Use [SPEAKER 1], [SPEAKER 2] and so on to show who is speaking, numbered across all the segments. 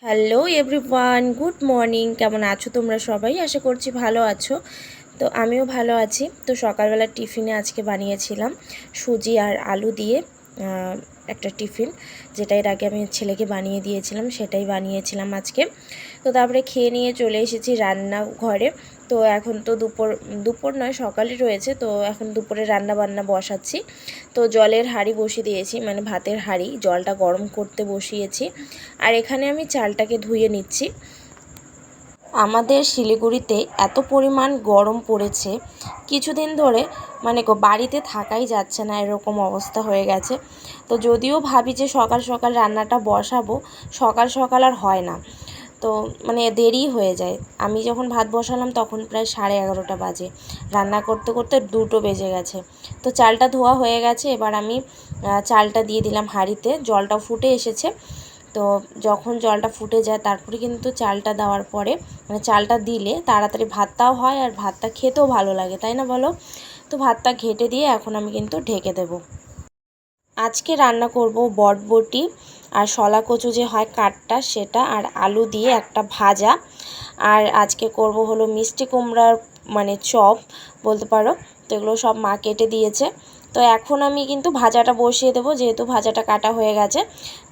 [SPEAKER 1] Hello everyone, good morning. কেমন আছো তোমরা সবাই? আশা করছি ভালো আছো। তো আমিও ভালো আছি। তো সকালবেলা টিফিনে আজকে বানিয়েছিলাম সুজি আর আলু দিয়ে একটা টিফিন, যেটা এর আগে আমি ছেলেকে বানিয়ে দিয়েছিলাম, সেটাই বানিয়েছিলাম আজকে। তো তারপরে খেয়ে নিয়ে চলে এসেছি রান্নাঘরে। তো এখন তো দুপুর নয়, সকালই রয়েছে। তো এখন দুপুরে রান্না বান্না বসাচ্ছি। তো জলের হাঁড়ি বসিয়ে দিয়েছি, মানে ভাতের হাঁড়ি, জলটা গরম করতে বসিয়েছি। আর এখানে আমি চালটাকে ধুয়ে নিচ্ছি। আমাদের শিলিগুড়িতে এত পরিমাণ গরম পড়েছে কিছুদিন ধরে, মানে বাড়িতে থাকাই যাচ্ছে না, এরকম অবস্থা হয়ে গেছে। তো যদিও ভাবি যে সকাল সকাল রান্নাটা বসাবো, সকাল সকাল আর হয় না। তো মানে দেরি হয়ে যায়। আমি যখন ভাত বসালাম তখন প্রায় 11:30 বাজে, রান্না করতে করতে 2টো বেজে গেছে। তো চালটা ধোয়া হয়ে গেছে, এবার আমি চালটা দিয়ে দিলাম হাঁড়িতে। জলটা ফুটে এসেছে। তো যখন জলটা ফুটে যায় তারপরে কিন্তু চালটা দেওয়ার পরে, মানে চালটা দিলে তাড়াতাড়ি ভাতটাও হয় আর ভাতটা খেতেও ভালো লাগে, তাই না বলো? তো ভাতটা ঘেটে দিয়ে এখন আমি কিন্তু ঢেকে দেব। আজকে রান্না করব বটবটি আর শলা কচু যে হয় কাঠটা, সেটা আর আলু দিয়ে একটা ভাজা। আর আজকে করব হলো মিষ্টি কুমড়ার মানে চপ বলতে পারো। তো এগুলো সব মা কেটে দিয়েছে। তো এখন আমি কিন্তু ভাজাটা বসিয়ে দেবো, যেহেতু ভাজাটা কাটা হয়ে গেছে।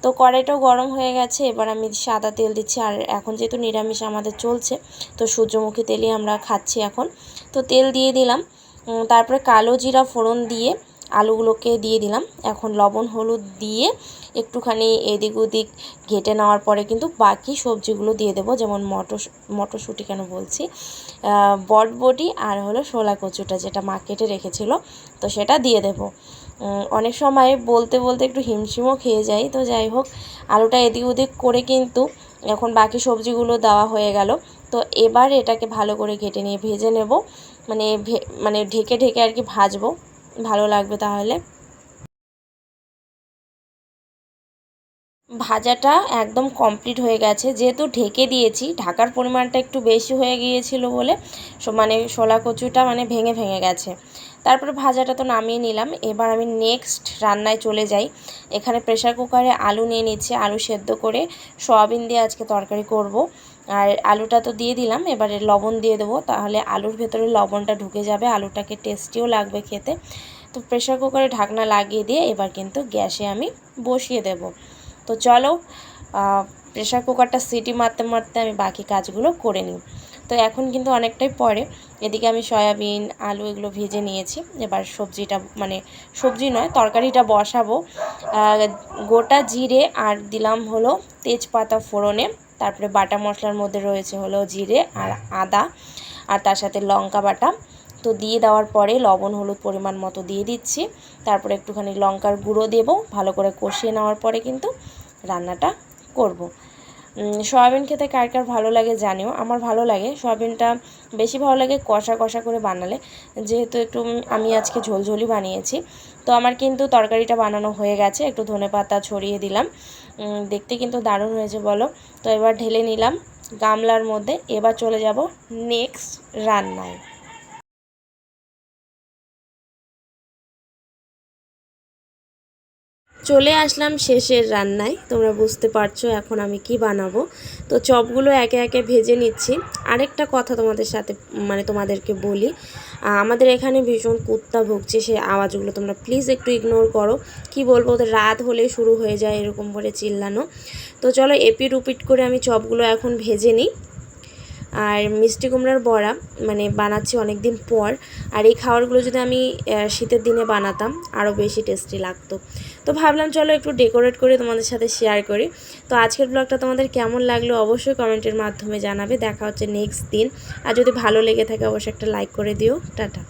[SPEAKER 1] তো কড়াইটাও গরম হয়ে গেছে, এবার আমি সাদা তেল দিচ্ছি। আর এখন যেহেতু নিরামিষ আমাদের চলছে, তো সূর্যমুখী তেলই আমরা খাচ্ছি এখন। তো তেল দিয়ে দিলাম, তারপরে কালো জিরা ফোড়ন দিয়ে আলুগুলোকে দিয়ে দিলাম। এখন লবণ হলুদ দিয়ে একটুখানি এদিক ওদিক ঘেটে নেওয়ার পরে কিন্তু বাকি সবজিগুলো দিয়ে দেবো, যেমন মটরশুঁটি কেন বলছি, বটবটি আর হলো শোলা কচুটা যেটা মা কেটে রেখেছিল, তো সেটা দিয়ে দেব। অনেক সময় বলতে বলতে একটু হিমশিমও খেয়ে যাই। তো যাই হোক, আলুটা এদিক ওদিক করে কিন্তু এখন বাকি সবজিগুলো দেওয়া হয়ে গেল। তো এবার এটাকে ভালো করে ঘেটে নিয়ে ভেজে নেব, মানে ঢেকে ঢেকে আর কি ভাজবো, ভালো লাগবে তাহলে। ভাজাটা একদম কমপ্লিট হয়ে গেছে, যেহেতু ঢেকে দিয়েছি, ঢাকার পরিমাণটা একটু বেশি হয়ে গিয়েছিল বলে মানে শোলা কচুটা মানে ভেঙে ভেঙে গেছে। তারপরে ভাজাটা তো নামিয়ে নিলাম। এবার আমি নেক্সট রান্নায় চলে যাই। এখানে প্রেসার কুকারে আলু নিয়ে নিচ্ছি, আলু সেদ্ধ করে সয়াবিন দিয়ে আজকে তরকারি করব। আর আলুটা তো দিয়ে দিলাম, এবারে লবণ দিয়ে দেবো, তাহলে আলুর ভেতরে লবণটা ঢুকে যাবে, আলুটাকে টেস্টিও লাগবে খেতে। তো প্রেসার কুকারে ঢাকনা লাগিয়ে দিয়ে এবার কিন্তু গ্যাসে আমি বসিয়ে দেব। তো চলো, প্রেসার কুকারটা সিটি মারতে মারতে আমি বাকি কাজগুলো করে নিই। তো এখন কিন্তু অনেকটাই পরে, এদিকে আমি সয়াবিন আলু এগুলো ভেজে নিয়েছি। এবার সবজিটা, মানে সবজি নয়, তরকারিটা বসাবো। গোটা জিরে আর দিলাম হলো তেজপাতা ফোড়নে, তারপরে বাটা মশলার মধ্যে রয়েছে হলো জিরে আর আদা, আর তার সাথে লঙ্কা বাটা। তো দিয়ে দেওয়ার পরে লবণ হলুদ পরিমাণ মতো দিয়ে দিচ্ছি। তারপরে একটুখানি লঙ্কার গুঁড়ো দেবো, ভালো করে কষিয়ে নেওয়ার পরে কিন্তু রান্নাটা করব। সয়াবিন খেতে কার কার ভালো লাগে জানিও, আমার ভালো লাগে। সয়াবিনটা বেশি ভালো লাগে কষা কষা করে বানালে, যেহেতু একটু আমি আজকে ঝোলঝোলি বানিয়েছি। তো আমার কিন্তু তরকারিটা বানানো হয়ে গেছে, একটু ধনেপাতা ছড়িয়ে দিলাম, দেখতে কিন্তু দারুণ হয়েছে বলো। তো এবার ঢেলে নিলাম গামলার মধ্যে। এবার চলে যাব নেক্সট রান্নায়। চলে আসলাম শেষের রান্নায়, তোমরা বুঝতে পারছো এখন আমি কি বানাবো। তো চপগুলো একে একে ভেজে নিচ্ছি। আরেকটা কথা তোমাদের সাথে, মানে তোমাদেরকে বলি, আমাদের এখানে ভীষণ কুত্তা ভুগছে, সেই আওয়াজগুলো তোমরা প্লিজ একটু ইগনোর করো। কি বলবো, ওদের রাত হলে শুরু হয়ে যায় এরকম করে চিল্লানো। তো চলো এপিট উপিট করে আমি চপগুলো এখন ভেজে নিই। আর মিষ্টি কুমড়ার বড়া মানে বানাচ্ছি অনেক দিন পর। আর এই খাবারগুলো যদি আমি শীতের দিনে বানাতাম আরও বেশি টেস্টি লাগতো। তো ভাবলাম চলো একটু ডেকোরেট করে তোমাদের সাথে শেয়ার করি। তো আজকের ব্লগটা তোমাদের কেমন লাগলো অবশ্যই কমেন্টের মাধ্যমে জানাবে। দেখা হচ্ছে নেক্সট দিন। আর যদি ভালো লেগে থাকে অবশ্যই একটা লাইক করে দিও। টাটা।